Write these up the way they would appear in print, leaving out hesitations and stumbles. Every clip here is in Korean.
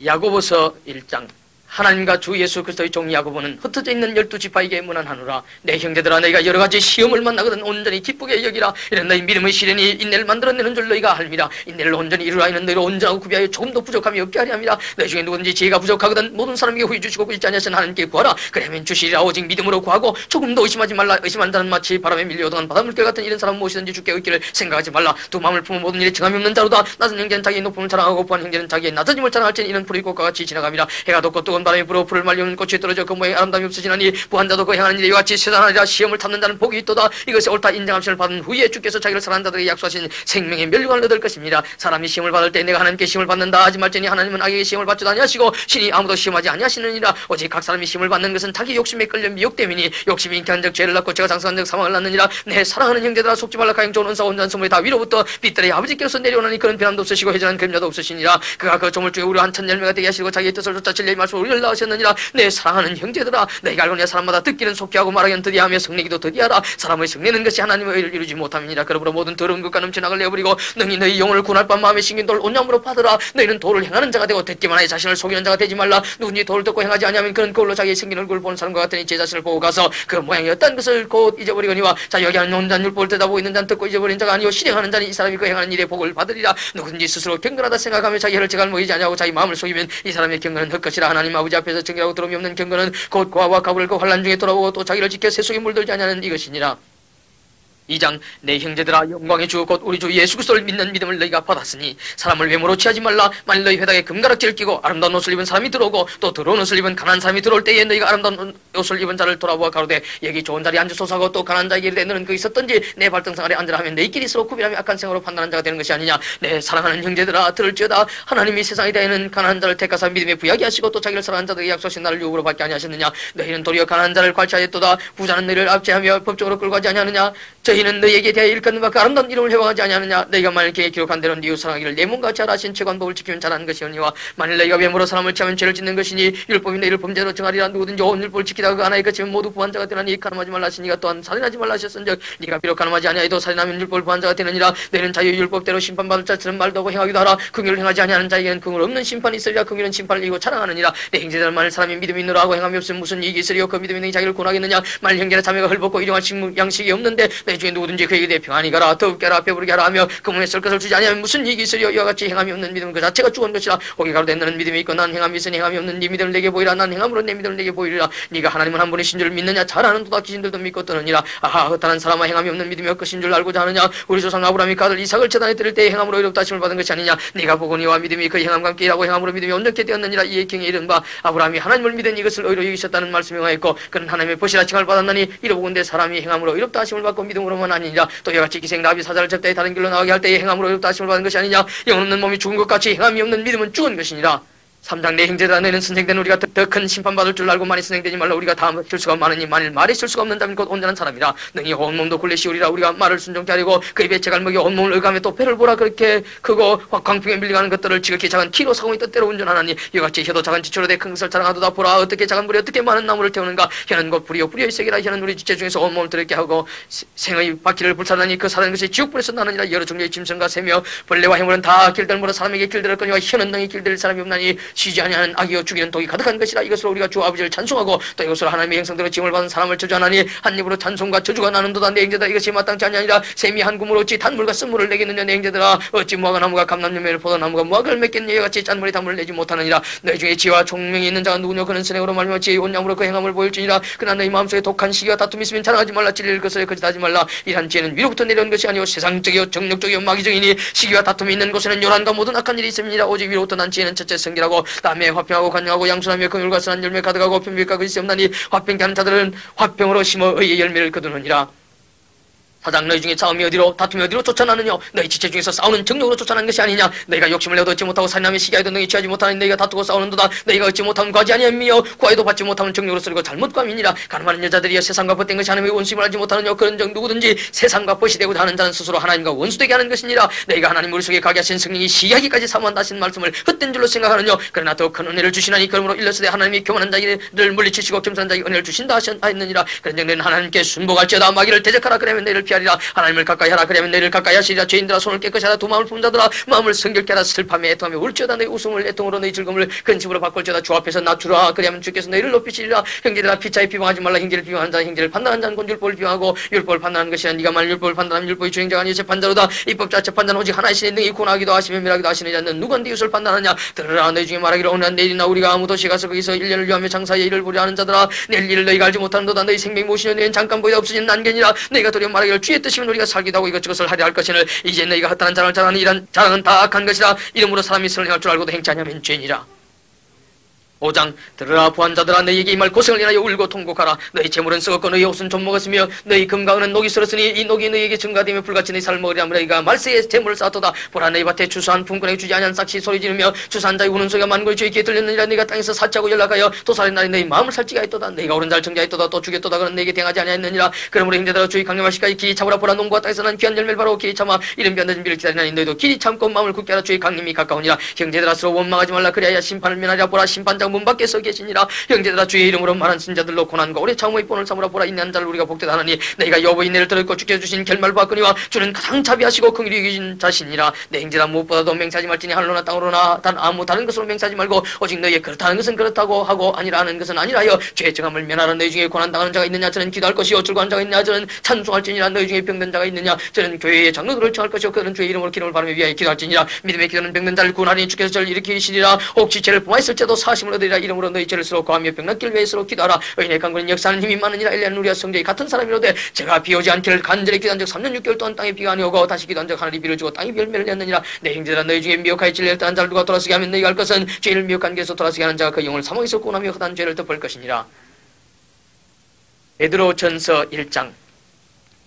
야고보서 1장. 하나님과 주 예수 그리스도의 종 야고보는 흩어져 있는 12지파에게 문안하노라. 내 형제들아, 너희가 여러가지 시험을 만나거든 온전히 기쁘게 여기라. 이는 너희 믿음의 시련이 인내를 만들어내는 줄 너희가 알미라. 인내를 온전히 이루라. 이는 너희를 온전하고 구비하여 조금도 부족함이 없게 하려 함이라. 너희 중에 누구든지 지혜가 부족하거든 모든 사람에게 후히 주시고 잃지 아니하신 하나님께 구하라. 그러면 주시리라. 오직 믿음으로 구하고 조금도 의심하지 말라. 의심하는 자는 마치 바람에 밀려오던 바닷물결 같은 이런 사람 무엇이든지 주께 얻기를 생각하지 말라. 두 마음을 품은 모든 일에 정함이 없는 자로다. 낮은 형제는 자기의 높음을 자랑하고 부한 형제는 자기의 낮아짐을 자랑할지니 이는 불의 꽃과 같이 지나감이라. 해가 돋고 뜨거운 바람이 불어 풀을 말리면 꽃이 떨어져 그 모양의 아름다움이 없어지나니 부한 자도 그 행하는 일에 이와 같이 세상하리라. 시험을 탐는 자는 복이 있도다. 이것이 옳다 인정함을 받은 후에 주께서 자기를 사랑하는 자들에게 약속하신 생명의 멸류관을 얻을 것입니다. 사람이 시험을 받을 때 내가 하나님께 시험을 받는다 하지 말지니 하나님은 악에게 시험을 받지도 아니하시고 신이 아무도 시험하지 아니하시느니라. 오직 각 사람이 시험을 받는 것은 자기 욕심에 끌려 미혹됨이니 욕심이 잉태한 적 죄를 낳고 죄가 장성한 적 사망을 낳느니라. 내 사랑하는 형제들아, 속지 말라. 가영 좋은 은사 온전한 선물이 다 위로부터 빛들의 아버지께로서 내려오나니 그런 변함도 없으시고 회전한 그림자도 없으시니라. 그가 그 조물 중에 우리 한 천 열매가 되게 하시고 자기의 뜻을 쫓아 진리의 말씀으로 우리를 낳으셨느니라. 내 사랑하는 형제들아, 너희가 알거니와 사람마다 듣기는 속히 하고 말하기는 더디하며 성내기도 더디하라. 사람의 성내는 것이 하나님의 의를 이루지 못함이니라. 그러므로 모든 더러운 것과 넘치는 악을 내어버리고 능히 너희 영혼을 구원할 바 마음에 심긴 돌 온유함으로 받으라. 너희는 도를 행하는 자가 되고 듣기만 하여 자신을 속이는 자가 되지 말라. 누군지 도를 듣고 행하지 아니하면 그는 그걸로 자기의 생긴 얼굴을 보는 사람과 같으니 제 자신을 보고 가서 그 모양이 어떤 것을 곧 잊어버리거니와 자 여기 하는 온전한 율법을 들여다보고 있는 자는 듣고 잊어버린 자가 아니요 실행하는 자는 이 사람이 그 행하는 일의 복을 받으리라. 누구든지 스스로 경건하다 생각하며 자기 혈을 제갈 먹이지 아니하고 자기 마음을 속이면 이 사람의 경건은 헛것이라. 하나님 아버지 앞에서 정결하고 더러움이 없는 경건은 곧 고아와 가부를 그 환난 중에 돌아오고 또 자기를 지켜 세속에 물들지 아니하는 이것이니라. 2장. 내 형제들아, 영광의 주 곧 우리 주 예수 그리스도를 믿는 믿음을 너희가 받았으니 사람을 외모로 취하지 말라. 만일 너희 회당에 금가락지를 끼고 아름다운 옷을 입은 사람이 들어오고 또 더러운 옷을 입은 가난한 사람이 들어올 때에 너희가 아름다운 옷을 입은 자를 돌아보아 가로되 여기 좋은 자리에 앉으소서 하고 또 가난한 자에게 이르되 너는 그 있었던지 내 발등상 아래 앉으라 하면 너희끼리 서로 구별하며 악한 생각으로 판단하는 자가 되는 것이 아니냐. 내 사랑하는 형제들아, 들을지어다. 하나님이 세상에 대하여는 가난한 자를 택하사 믿음에 부하게 하시고 또 자기를 사랑하는 자들에게 약속하신 나를 유업으로 받게 아니하셨느냐. 너희는 도리어 가난한 자를 괄치하였도다. 부자는 너희를 압제하며 법적으로 끌고 가지 아니하느냐. 저희는 너희에게 대하여 일컫는 바 그 아름다운 이름을 회방하지 아니하느냐. 너희가 만일 그에 기록한 대로 이웃 사랑하기를 내 몸같이 하라 하신 채관법을 지키면 잘하는 것이오니와 만일 너희가 외모로 사람을 취하면 죄를 짓는 것이니 율법이 너희를 범죄로 정하리라. 누구든지 온 율법을 지키다가 그 하나에 그치면 모두 부한 자가 되나니 가늠하지 말라 하시니가 또한 살인하지 말라 하셨은즉 네가 비록 가늠하지 아니하여도 살인하면 율법을 부한 자가 되느니라. 너희는 자유의 율법대로 심판받을 자처럼 말도 하고 행하기도 하라. 긍휼을 행하지 아니하는 자에게는 긍휼 없는 심판이 있으리라. 긍휼은 심판을 이기고 자랑하느니라. 내 형제들 만일 사람이 믿음이 있노라 하고 행함이 없으면 무슨 이익이 있으리요. 그 믿음이 너희 자기를 구원하겠느냐. 만일 형제나 자매가 헐벗고 일용할 양식이 없는데 내 중에 누구든지 그에게 대해 평안히 가라 더욱게 하라 배부르게 하라 하며 그 몸에 쓸 것을 주지 아니하면 무슨 이익이 있으리요. 이와 같이 행함이 없는 믿음은 그 자체가 죽은 것이라. 오게 가로되 너는 믿음이 있고 난 행함이 있으니 행함이 없는 네 믿음을 내게 보이라. 난 행함으로 내 믿음을 내게 보이리라. 네가 하나님은 한 분이신 줄 믿느냐. 잘 아는 도다 귀신들도 믿고 떠느니라. 아하, 헛다른 사람아, 행함이 없는 믿음이 헛것인 줄 알고자 하느냐. 우리 조상 아브라함이 그 아들 이삭을 제단에 드릴 때에 행함으로 의롭다 하심을 받은 것이 아니냐. 네가 보고니와 믿음이 그 행함과 함께 일하고 행함으로 믿음이 온전케 되었느니라. 이에 경에 이른 바 아브라함이 하나님을 믿은 이것을 의로 여기셨다는 말씀이 응하였고 그는 하나님의 보시라 칭을 받았나니 이로보건대 사람이 행함으로 의롭다 하심을 받고 믿음으로만 아니니라. 또 이와 같이 기생 나비 사자를 접대에 다른 길로 나가게 할 때에 행함으로 의롭다 하심을 받은 것이 아니냐. 영혼 없는 몸이 죽은 것 같이 행함이 없는 믿음은 죽은 것이니라. 3장. 내 형제들아, 너희는 선생된 우리가 더 큰 심판받을 줄 알고 많이 선생되지 말라. 우리가 다 실수가 많으니 만일 말에 실수가 없는 자면 곧 온전한 사람이라. 능히 온몸도 굴레시우리라. 우리가 말을 순종케 하려고 그 입에 재갈 먹여 온몸을 의감해 또 배를 보라. 그렇게 크고 광풍에 밀려가는 것들을 지극히 작은 키로 사공이 뜻대로 운전하나니 이와 같이 혀도 작은 지초로 대 큰 것을 자랑하도다. 보라, 어떻게 작은 불이 어떻게 많은 나무를 태우는가. 혀는 곧 불이요 불이의 세계라. 혀는 우리 지체 중에서 온몸을 더럽게 하고 생의 바퀴를 불살라니 그 사는 것이 지옥불에서 나느니라. 여러 종류의 짐승과 새며 벌레와 해물은 다 길들므로 사람에게 길들었거니와 혀는 능히 길들일 사람이 없나니 쉬지 아니하는 악이요 죽이는 독이 가득한 것이라. 이것으로 우리가 주 아버지를 찬송하고 또 이것으로 하나님의 형상대로 지음을 받은 사람을 저주하나니 한 입으로 찬송과 저주가 나는도다. 내 형제들아, 이것이 마땅치 아니하니라. 샘이 한 구물 어찌 단물과 쓴물을 내겠느냐. 내 형제들아, 어찌 무화과 나무가 감람열매를 포도나무가 무화과를 맺겠느냐. 이와 같이 짠물이 단물을 내지 못하느니라. 너희 중에 지혜와 총명이 있는 자가 누구냐. 그는 선행으로 말미암아 지혜의 온양으로 그 행함을 보일지니라. 그러나 너희 마음속에 독한 시기와 다툼이 있으면 자랑하지 말라. 진리를 거스려 거짓하지 말라. 이러한 지혜는 위로부터 내려온 것이 아니오 세상적이요 정력적이요 마귀적이니 시기와 다툼이 있는 곳에는 요란과 모든 악한 일이 있음이니라. 오직 위로부터 난 지혜는 첫째 성결하고 다음에 화평하고 간영하고 양순하며 긍휼과 선한 열매 가득하고 편비과 그리스 없나니 화평케 하는 자들은 화평으로 심어 의의 열매를 거두느니라. 4장. 너희 중에 싸움이 어디로 다툼이 어디로 쫓아나느냐. 너희 지체 중에서 싸우는 정력으로 쫓아나는 것이 아니냐. 너희가 욕심을 내어도 얻지 못하고 살인하며 시기하여도 능히 취하지 못하니 너희가 다투고 싸우는도다. 너희가 얻지 못하면 구하지 아니함이요 구하여도 받지 못하면 정력으로 쓰리고 잘못감이니라. 가늠하는 여자들이여 세상과 벗된 것이 하나님의 원수임을 알지 못하느냐. 그런 적 누구든지 세상과 벗이 되고자 하는 자는 스스로 하나님과 원수되게 하는 것이니라. 너희가 하나님 우리 속에 가게 하신 성령이 시기하기까지 사모한다 하신 말씀을 헛된 줄로 생각하느냐. 그러나 더 큰 은혜를 주시나니 그러므로 일렀으되 하나님이 교만한 자들을 물리치시고 겸손한 자에게 은혜를 주신다 하셨느니라. 그런 적 너희는 하나님께 순복할지어다. 마귀를 대적하라. 그러면 너희를 정결케 하리라. 하나님을 가까이 하라. 그러면 너희를 가까이 하시리라. 죄인들아 손을 깨끗이 하라. 두 마음을 품은 자들아 마음을 성결케 하라. 슬픔에 애통하며 울지어다. 너희 웃음을 애통으로 너희 즐거움을 근심으로 바꿀지어다. 주 앞에서 낮추라. 그리하면 주께서 너희를 높이시리라. 형제들아 피차에 비방하지 말라. 형제를 비방하는 자는 형제를 판단하는 자는 곧 율법을 비방하고 율법을 판단하는 것이라. 네가 만일 율법을 판단하면 율법의 주행자가 아니요 재판자로다. 입법자 재판자는 오직 하나이시니 능히 고나기도 하시며 멸하기도 하시는 자는 누구한테 이웃을 판단하느냐. 들으라. 너희 중에 말하기를 오늘 내일이나 우리가 아무 도시에 가서 거기서 1년을 위하며 장사의 일을 보려 하는 자들아 내일 일을 너희가 알지 못하는도다. 너희 생명이 무엇이냐. 너희는 잠깐 보이다 없어진 난견이라. 너희가 도리어 말하기를 주의 뜻이면 우리가 살기도 하고 이것저것을 하려 할 것이니 이제 너희가 헛다른 자랑을 자랑하는 이런 자랑은 다 악한 것이라. 이름으로 사람이 선을 행할 줄 알고도 행치 아니하면 죄니라. 5장 들으라. 부한자들아 너희에게 이 말 고생을 인하여 울고 통곡하라. 너희 재물은 썩었고 너희 옷은 좀 먹었으며 너희 금과 은은 녹이 슬었으니 이 녹이 너희에게 증가되며 불같이 너희 살을 먹으리라. 너희가 말세에 재물을 쌓았도다. 보라 너희 밭에 주수한 품꾼에게 주지 아니한 싹시 소리 지르며 주수한 자의 우는 소리가 만골 주의 귀에 들렸느니라. 너희가 땅에서 사치하고 연락하여 도살의 날에 너희 마음을 살찌게 했도다. 너희가 오른자를 정죄했도다. 또 죽였도다. 그는 너희에게 대하지 아니하였느니라. 그러므로 형제들아 주의 강림하시기까지 길이 참으라. 보라 농부가 땅에서 난 귀한 열매를 바로 길이 참아 이른 변된 비를 기다리나니 너희도 길이 참고 마음을 굳게 하라. 주의 강림이 가까우니라. 형제들아 서로 원망하지 말라. 그리하여 심판을 면하리라. 보라 심판장 문 밖에 서 계시니 형제들아 주의 이름으로 말한 신자들로 고난과 오래 참음의 본을 삼으라. 보라 인내하는 자를 우리가 복되다 하나니 너희가 여보 인내를 들었고 주께서 주신 결말을 봤거니와 주는 가장 자비하시고 긍휼히 여기신 자신이라. 내 형제들아 무엇보다도 맹세하지 말지니 하늘로나 땅으로나 단 아무 다른 것으로 맹세하지 말고 오직 너희의 그렇다는 것은 그렇다고 하고 아니라는 것은 아니라여 죄의 정함을 면하라. 너희 중에 고난당하는 자가 있느냐. 저는 기도할 것이요 즐거운 자가 있느냐. 저는 찬송할지니라. 너희 중에 병든 자가 있느냐. 저는 교회의 장로들을 청할 것이요 그들은 주의 이름으로 기름을 바르며 위하여 기도할지니라. 믿음의 기도는 병든 자를 구원하리니 주께서 저를 일으키시리라. 혹시 죄를 범하였을지라도 사심을 얻으리라. 이름으로 너희 죄를 스스로 고하며 병낫기를 위해 서로 기도하라. 의인의 강군은 역사하는 힘이 많으니라. 엘리야는 우리와 성전이 같은 사람이로되 제가 비 오지 않기를 간절히 기도한 적 3년 6개월 동안 땅에 비가 아니 오고 다시 기도한 적 하늘이 비를 주고 땅이 열매를 냈느니라. 내 형제들아 너희 중에 미혹하여 진리를 떠난 자를 누가 돌아서게 하면 너희가 할 것은 죄를 미혹한 게서 돌아서게 하는 자가 그 영을 사망에서 구원하며 헛한 죄를 덮을 것이니라. 베드로전서 1장.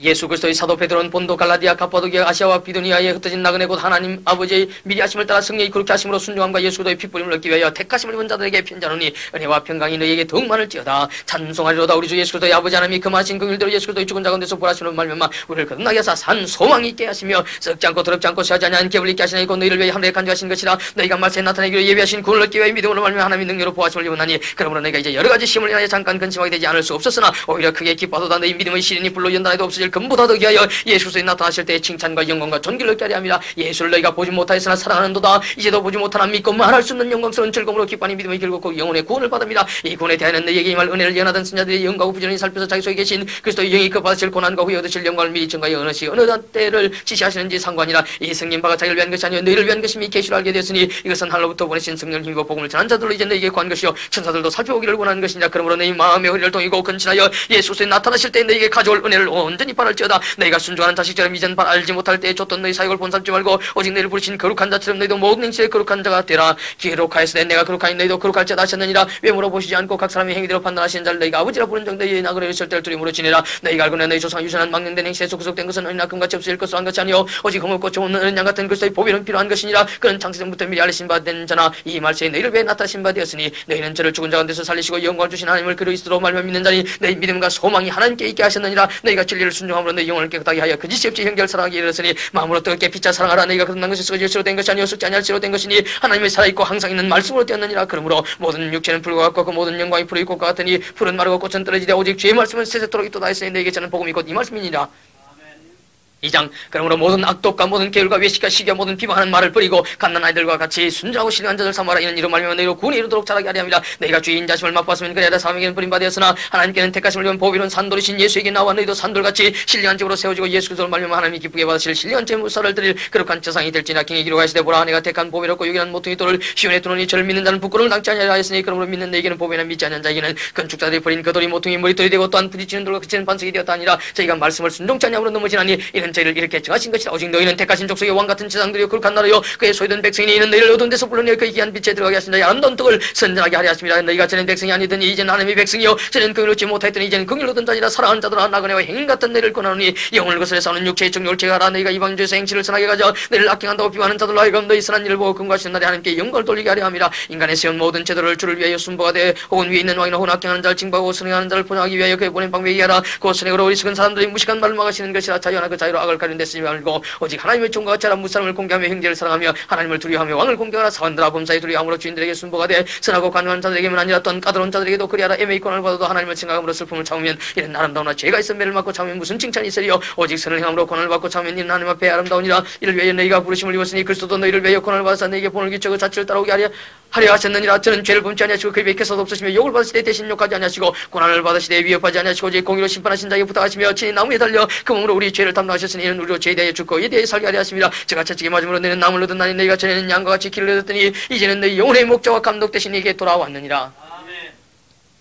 예수 그리스도의 사도 베드로는 본도 갈라디아 갑바도기아 아시아와 비두니아에 흩어진 나그네 곧 하나님 아버지의 미리 하심을 따라 성령이 그렇게 하심으로 순종함과 예수 그리스도의 핏부림을 얻기 위하여 택하심을 입은 자들에게 편지하노니 은혜와 평강이 너희에게 더욱 많을지어다. 찬송하리로다. 우리 주 예수 그리스도의 아버지 하나님이 금하신 긍휼대로 예수 그리스도의 죽은 자 가운데서 부활하시는 말미암아 우리를 거듭나게 하사 산 소망이 있게 하시며 썩지 않고 더럽지 않고 쇠하지 아니한 ገብ을 있게 하시나니 곧 너희를 위해 하늘에 간주하신 것이라. 너희가 말세에 나타내기로 예비하신 구원을 얻기 위하여 믿음으로 말미암아 하나님의 능력으로 부활하심을 입었나니 그러므로 너희가 이제 여러 가지 시험을 인하여 잠깐 근심하게 되지 않을 수 없었으나 오히려 크게 기뻐하도다. 너희 믿음의 시련이 불로 연단해도 없어질 금보다 더 귀하여 예수 그리스도에 나타나실 때의 칭찬과 영광과 존귀를 얻게 하려 함이라. 예수를 너희가 보지 못하였으나 사랑하는도다. 이제도 보지 못하나 믿고 말할 수 없는 영광스러운 즐거움으로 기뻐하니 믿음의 길고 영혼의 구원을 받습니다. 이 구원에 대하여는 너희에게 임할 은혜를 예언하던 선자들의 영광과 부지런히 살펴서 자기 속에 계신 그리스도의 영이 그 받으실 고난과 후에 얻으실 영광을 미리 증거하여 어느 시 어느 때를 지시하시는지 상관이라. 이 성령 바가 자기를 위한 것이 아니요 너희를 위한 것임이 계시로 알게 되었으니 이것은 하늘로부터 보내신 성령을 힘입어 복음을 전한 자들로 이제 너희에게 구한 것이요 천사들도 살펴보기를 원하는 것이니라. 그러므로 너희 마음의 허리를 동이고 근신하여 예수 그리스도에 나타나실 때 너희에게 가져올 은혜를 온전히 바랄지어다. 너희가 순종하는 자식처럼 이전 알지 못할 때에 줬던 너희 사역을 본삼지 말고 오직 너희를 부르신 거룩한 자처럼 너희도 모든 행실에 거룩한 자가 되라. 기록하였으되 내가 거룩하니 너희도 거룩할 자다 하셨느니라. 외모로 보시지 않고 각 사람의 행위대로 판단하시는 자를 너희가 아버지라 부른 정 너희의 나그네를 있을 때를 두림으로 지내라. 너희가 알고는 너희 조상이 유전한 망령된 행실에서 구속된 것은 은이나 금같이 없어질 것으로 한 것이 아니요 오직 흠없고 좋은 은은 양 같은 그리스도의 보배는 필요한 것이니라. 그는 창세전부터 미리 알리신 바 된 자나 이 말세에 너희를 위해 나타나신 바 되었으니 너희는 저를 죽은 자 가운데서 살리시고 영광을 주신 하나님을 그리스도로 말미암아 믿는 자니 너희 믿음과 소망이 하나님께 있게 하셨느니라. 너희가 진리를 순종함으로 너희 영혼을 깨끗하게 하여 거짓이 없이 형제를 사랑하게 이르렀으니 마음으로 뜨겁게 피차 사랑하라. 너희가 거듭난 것이 썩어질 수로 된 것이 아니요 썩지 아니할 수로 된 것이니 하나님의 살아있고 항상 있는 말씀으로 되었느니라. 그러므로 모든 육체는 불과 같고 그 모든 영광이 불의 꽃과 같으니 풀은 마르고 꽃은 떨어지되 오직 주의 말씀은 세세토록 있도다 했으니 너희에게 저는 복음이 곧 이 말씀이니라. 2장. 그러므로 모든 악독과 모든 계율과 외식과 시기와 모든 비방하는 말을 버리고 갓난 아이들과 같이 순전하고 신령한 자들 삼아라. 이는 이로 말미암아 너희로 구원에 이르도록 자라게 하려 함이라. 너희가 주의 인자심을 맛보았으면 그래야 사람에게는 버림받았으나 하나님께는 택하심을 입은 보비로운 산돌이신 예수에게 나와 너희도 산돌같이 신령한 집으로 세워지고 예수 그리스도를 말미암아 하나님이 기쁘게 받으실 신령한 제물사를 드릴 거룩한 저상이 될지나. 킹이 기록하시되 보라 내가 택한 보배롭고 유일한 모퉁이 돌을 시온에 두노니 저를 믿는 자는 부끄러움을 당치 아니하리라 했으니 그러므로 믿는 너희에게는 보배나 믿지 않는 자에게는 건축자들이 버린 그 돌이 모퉁이 머릿돌이 되고 또한 부딪히는 돌과 그치는 반석이 되었다 하니라. 저희가 말씀을 순종치 아니함으로 넘어지나니 이는 저희를 이렇게 정하신 것이라. 오직 너희는 택하신 족속의 왕같은 제사장들이요 거룩한 나라요 그의 소유된 백성이니 이는 너희를 어두운 데서 불러내어 그의 귀한 빛에 들어가게 하신 자의 아름다운 떡을 선전하게 하려 하십니다. 너희가 전엔 백성이 아니더니 이제는 하나님의 백성이요 전엔 긍휼을 얻지 못하였더니 이제는 긍휼을 얻은 자니라. 사랑하는 자들아 나그네와 행인 같은 너희를 권하노니 영을 거스려 싸우는 육체의 정욕을 제거하라. 너희가 이방인에서 행실을 선하게 가져 너희를 악행한다고 비방하는 자들로 하여금 너희 선한 일을 보고 금과하시는 날에 하나님께 영광을 돌리게 하려 함이라. 인간의 세운 모든 제도를 주를 위하여 순보가 되 혹은 위에 있는 왕이나 혹은 악행하는 자를 징벌하고 선행하는 자를 포장하기 위하여 그의 보낸 방법에 의하라. 그 선행으로 어리석은 사람들이 무식한 말을 막으시는 것이라. 자유하나 그 자유로 자로 악을 가리는 데 쓰지 말고 오직 하나님의 종과 같이 하라. 무사람을 공개하며 형제를 사랑하며 하나님을 두려워하며 왕을 공경하라. 사원들아 범사에 두려워함으로 주인들에게 순복하되 선하고 간호한 자들에게만 아니라 또한 까다로운 자들에게도 그리하라. 애매히 고난을 받아도 하나님을 생각함으로 슬픔을 참으면 이는 아름다우나 죄가 있어 매를 맞고 참으면 무슨 칭찬이 있으리요. 오직 선을 행함으로 고난을 받고 참으면 이는 하나님 앞에 아름다우니라. 이를 위하여 너희가 부르심을 입었으니 그리스도도 너희를 위하여 고난을 받아서 너희에게 본을 끼쳐 자취를 따라오게 하려 하셨느니라. 저는 죄를 범치 아니하시고 그의 백해서도 없으시며 욕을 받으시되 대신 욕하지 아니하시고 고난을 받으시되 위협하지 아니하시고 오직 공의로 심판하신 자에게 부탁하시며 친히 나무에 달려 그 몸으로 우리 죄를 담당하셨으니 이는 우리로 죄에 대하여 죽고 이에 대하여 살게 하려 하심이라. 제가 채찍에 맞음으로 너희는 나무를 얻었나니 너희가 전에는 양과 같이 길을 얻었더니 이제는 너희 영혼의 목자와 감독 대신 네게 돌아왔느니라.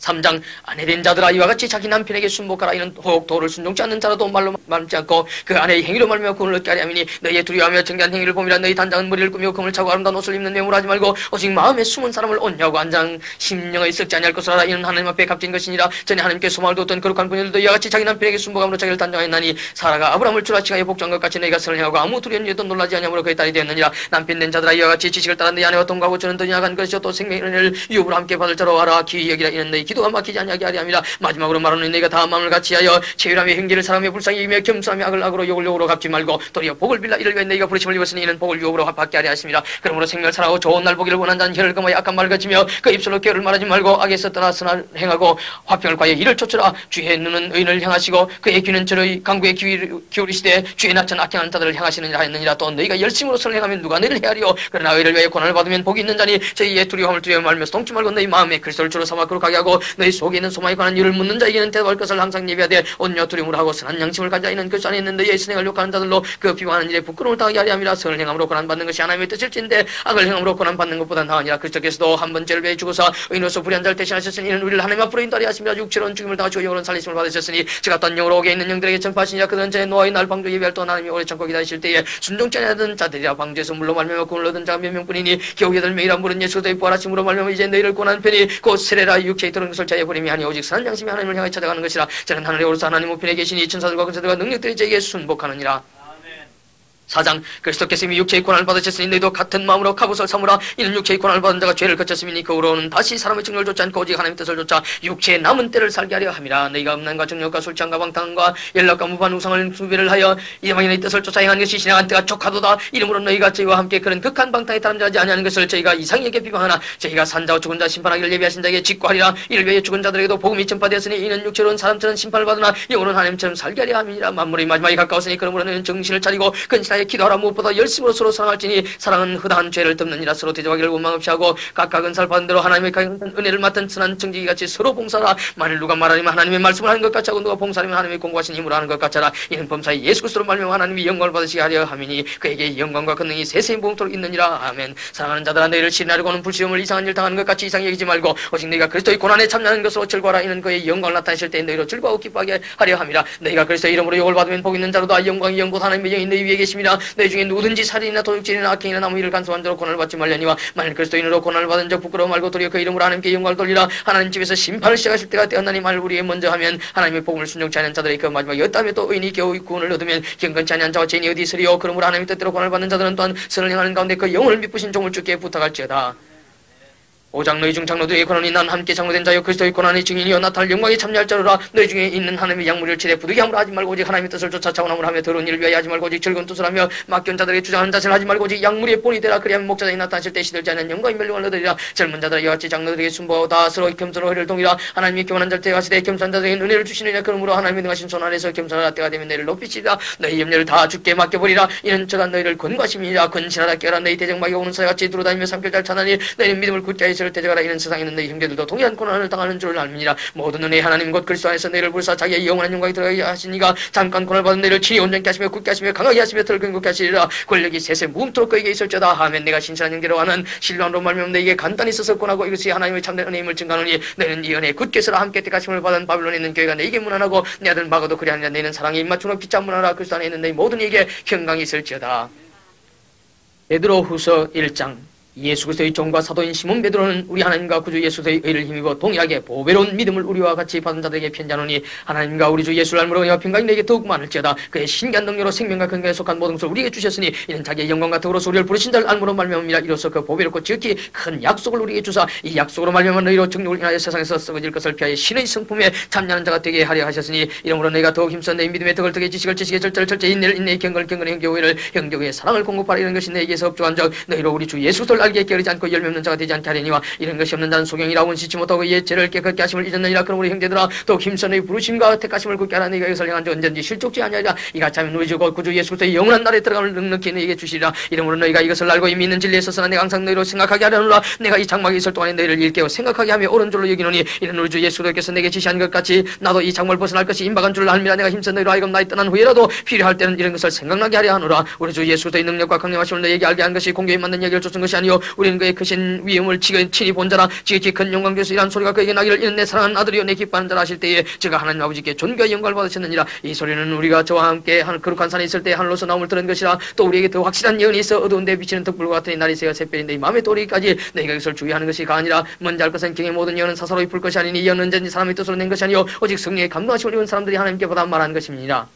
3장 아내된 자들아 이와 같이 자기 남편에게 순복하라. 이는 혹 도를 순종치 않는 자라도 말로 말지 않고 그 아내의 행위로 말미암아 구원을 얻게 하려 함이니 너희의 두려워하며 정결한 행위를 보미라. 너희 단장은 머리를 꾸미고 금을 차고 아름다운 옷을 입는 매물 하지 말고 오직 마음에 숨은 사람을 온유하고 안장 심령의 썩지 아니할 것을 알아. 이는 하나님 앞에 값진 것이니라. 전에 하나님께 소망을 두었던 거룩한 분들도 이와 같이 자기 남편에게 순복함으로 자기를 단장하였나니 사라가 아브라함을 주라치가에 복종한 것 같이 너희가 선을 행하고 아무 두려운 일도 놀라지 아니하므로 그의 딸이 되었느니라. 남편 된 자들아 이와 같이 지식을 따라 너희 아내와 동거하고 저는 더 나아간 것이요 또 생명의 은혜를 유업으로 함께 받을 자로 알아. 귀히 여기라. 이는 너희 기도가 막히지 아니하게 하리 함이라. 마지막으로 말하는 너희가 다 마음을 같이하여 체휼하며 형제를 사랑하며 불쌍히 여기며 겸손하며 악을 악으로 욕을 욕으로 갚지 말고 도리어 복을 빌라. 이를 위해 너희가 부르심을 입었으니 이는 복을 유업으로 받게 하리 하심이라. 그러므로 생명을 사랑하고 좋은 날 보기를 원한 자는 혀를 금하여 악한 말을 거치며 그 입술로 깨를 말하지 말고 악에서 떠나 선을 행하고 화평을 구하여 이를 좇으라. 주의 눈은 의인을 향하시고 그의 귀는 저의 강구에 기울이시되 주의 낯은 악행하는 자들을 향하시느니라 하였느니라. 또 너희가 열심으로 선을 행하면 누가 너희를 헤아리요. 그러나 의를 위하여 고난을 받으면 복이 있는 자니 저희의 두려움을 말면서 동치 말고 너희 마음에 그리스도를 주로 삼아 거룩하게 하고 너희 속에 있는 소망에 관한 일을 묻는 자에게는 대답할 것을 항상 예비하되 온유와 두려움을 하고 선한 양심을 가진 자에는 그 안에 있는 너희의 선행을 욕하는 자들로 그 비방하는 일에 부끄러움을 당하게 하려 함이라. 선을 행함으로 고난받는 것이 하나님의 뜻일진데 악을 행함으로 고난받는 것보다 나으니라. 그리스도께서도 한 번 죄를 위해 죽어서 의인으로서 불의한 자를 대신하셨으니 이는 우리를 하나님 앞으로 인도하려 하심이라. 육체로는 죽임을 당하시고 영으로는 살리심을 받으셨으니 제가 어떤 영으로 오게 있는 영들에게 전파하시니라. 그들은 전에 노아의 날 방주 예비할 동안 하나님이 오래 참고 기다리실 때에 순종치 아니하던 자들이라. 방주에서 물로 말미암아 구원을 얻은 자가 몇 명뿐이니 겨우 8명이라. 물은 예수 그리스도의 부활하심으로 말미암아 이제 너희를 고난 편이 곧 세례라. 육체에 들은 것을 자에 버림이 아니 오직 선한 양심이 하나님을 향해 찾아가는 것이라. 저는 하늘에 오르사 하나님 우편에 계시니 천사들과 근사들과 능력들이 저에게 순복하느니라. 4장 그리스도께서 이미 육체의 고난을 받으셨으니 너희도 같은 마음으로 갑옷을 삼으라. 이는 육체의 고난을 받은 자가 죄를 거쳤으니 그 후로는 다시 사람의 증력을 좇지 않고 오직 하나님의 뜻을 좇아 육체의 남은 때를 살게 하려 함이라. 너희가 음란과 정욕과 술취함과 방탕과 연락과 무반 우상을 숭배를 하여 이방인의 뜻을 쫓아 행한 것이 지나간 때가 촉하도다. 이러므로 너희가 저희와 함께 그런 극한 방탕에 따름하지 아니하는 것을 저희가 이상에게 비방하나 저희가 산자와 죽은 자 심판하기를 예비하신 자에게 직구하리라. 이를 위해 죽은 자들에게도 복음이 전파되었으니 이는 육체로는 사람처럼 심판을 받으나 영으로는 하나님처럼 살게 하려 함이니라. 만물의 마지막이 가까웠으니 그러므로 너희는 정신을 차리고 근신하여 기도하라. 무엇보다 열심으로 서로 사랑할지니 사랑은 허다한 죄를 덮느니라. 서로 대적하기를 원망 없이 하고 각각 은사를 받은 대로 하나님의 은혜를 맡은 선한 청지기같이 서로 봉사하라. 만일 누가 말하면 하나님의 말씀을 하는 것 같이 하고 누가 봉사하면 하나님의 공부하신 힘으로 하는 것 같이 하라. 이는 범사에 예수 그리스도로 말미암아 하나님이 영광을 받으시게 하려 함이니 그에게 영광과 권능이 세세히 봉토록 있느니라. 아멘. 사랑하는 자들아 너희를 시인하려고는 불시험을 이상한 일 당하는 것 같이 이상히 여기지 말고 오직 너희가 그리스도의 고난에 참여하는 것으로 즐거워하라. 이는 그의 영광을 나타내실 때 너희로 즐거워 기뻐하게 하려 함이라. 너희가 그리스도의 이름으로 욕을 받으면 복 있는 자로다. 영광이 영곧 하나님의 영이 너희 위에 계심이라. 너희 중에 누구든지 살인이나 도둑질이나 악행이나 아무 일을 간섭한 자로 고난을 받지 말려니와 만일 그리스도인으로 고난을 받은 적 부끄러워 말고 도리어 그 이름으로 하나님께 영광을 돌리라. 하나님 집에서 심판을 시작하실 때가 되었나니 만일 우리의 먼저 하면 하나님의 복음을 순종치 않은 자들의 그 마지막에 어떠하며 또 의인이 겨우 구원을 얻으면 경건치 아니한 자와 죄인이 어디 있으리요. 그러므로 하나님의 뜻대로 고난을 받는 자들은 또한 선을 행하는 가운데 그 영혼을 믿으신 종을 주께 부탁할지어다. 5장 너희 중 장로들의 고난이 난 함께 장로된 자여 그리스도의 고난의 증인이여 나타날 영광에 참여할 자로라. 너희 중에 있는 하나님의 양무리를 치되 부득이 함으로 하지 말고 오직 하나님의 뜻을 쫓아 차원함을 하며 더러운 일을 위하여 하지 말고 오직 즐거운 뜻을 하며 맡겨온 자들에게 주장하는 자세를 하지 말고 오직 양무리의 본이 되라. 그리하면 목자장이 나타나실 때 시들지 않은 영광의 멸류관을 얻으리라. 젊은 자들아 이와 같이 장로들에게 순보다 서로 겸손으로 허리를 동이라. 하나님이 교만한 자를 대하시되 겸손한 자들에게 은혜를 주시느냐. 그러므로 하나님이 능하신 손 안에서 겸손하라. 때가 되면 너희를 높이시리라. 너희 염려를 다 주께 맡겨버리라. 이는 저가 너희를 권고하심이니라. 근신하라 깨어라. 너희 대적마귀가 오는 사이같이 두루다니며 삼킬 잘 차나니 너희는 믿음을 굳게 하여 저를 대적하라. 이는 세상에 너희 형제들도 동일한 고난을 당하는 줄 알미니라. 모든 은혜의 하나님 곧 그리스도 안에서 너희를 부르사 자기의 영원한 영광이 들어가게 하시니가 잠깐 고난을 받은 너희를 친히 온전케 하시며 굳게 하시며 강하게 하시며 덜 근곡케 하시리라. 권력이 세세 무음토록 그에게 있을지어다. 하면 내가 신실한 형제로 하는 신령으로 말미암아 너에게 간단히 있어서 권하고 이것이 하나님의 참된 은혜임을 증가하노니 너희는 이 은혜에 굳게 서라. 함께 택하심을 받은 바빌론에 있는 교회가 너에게 문안하고 내 아들 마고도 그리하느냐. 너희는 사랑에 입맞추는 피차 문안하라. 그리스도 안에 있는 너희 모든 이에게 평강이 있을지어다. 베드로후서 1장 예수 그리스도의 종과 사도인 시몬 베드로는 우리 하나님과 구주 예수 그리스도의 의를 힘입어 동일하게 보배로운 믿음을 우리와 같이 받은 자들에게 편지하노니 하나님과 우리 주 예수를 알므로 은혜와 평강이 내게 더욱 많을지어다. 그의 신기한 능력으로 생명과 건강에 속한 모든 것을 우리에게 주셨으니 이는 자기의 영광과 덕으로서 우리를 부르신 자를 알므로 말미암음이라. 이로써 그 보배롭고 지극히 큰 약속을 우리에게 주사 이 약속으로 말미암아 너희로 정욕을 인하여 세상에서 썩어질 것을 피하여 신의 성품에 참여하는 자가 되게 하려 하셨으니 이러므로 너희가 더욱 힘써 내 믿음의 덕을 덕에 지식을 지식의 절제를 절제 인내를 인내의 경건을 경건의 형제의 형제의 사랑을 공급하라. 이런 것이 내게서 업주한 적 너희로 우리 주 예수 그리스도를 알게 깨어리지 않고 열매 없는 자가 되지 않게 하려니와 이런 것이 없는 자는 소경이라 원시치 못하고 이의 죄를 깨끗게 하심을 잊었느니라. 그러므로 형제들아 더욱 힘써 너희 부르심과 택하심을 굳게 하라. 너희가 이것을 행한 적 언제든지 실족지 아니하리라. 이같이 하면 우리 주 곧 구주 예수 그리스도의 영원한 날에 들어감을 넉넉히 너희에게 주시리라. 이러므로 너희가 이것을 알고 이 믿는 진리에 있어서는 내가 항상 너희로 생각하게 하려노라. 내가 이 장막에 있을 동안에 너희를 일깨워 생각하게 하며 옳은 줄로 여기노니 이는 우리 주 예수 그리스도께서 내게 지시한 것 같이 나도 이 장막을 벗어날 것이 임박한 줄을 알미라. 내가 힘써 너희로 하여금 나의 떠난 후에라도 필요할 때는 이런 것을 생각나게 하려 하노라. 우리 주 예수 그리스도의 능력과 강력하심을 너희에게 알게 한 것이 공교에 맞는 얘기를 쫓은 것이 아니요 우리는 그의 크신 위엄을 친히 본 자라. 지극히 큰 영광 되서 이란 소리가 그에게 나기를 이는 내 사랑하는 아들이요 내 기뻐하는 자라 하실 때에 제가 하나님 아버지께 존귀와 영광을 받으셨느니라. 이 소리는 우리가 저와 함께 거룩한 산에 있을 때 하늘로서 나옴을 들은 것이라. 또 우리에게 더 확실한 예언이 있어 어두운 데 비치는 덕불과 같으니 날이 새어 새별인데 이 마음에 또리기까지 너희가 이것을 주의하는 것이 가아니라. 먼저 할 것은 경의 모든 예언은 사사로이 풀 것이 아니니 예언은 언제든지 사람의 뜻으로 낸 것이 아니요 오직 성령의 감동하심을 입은 사람들이 하나님께 보다 말하는 것입니다.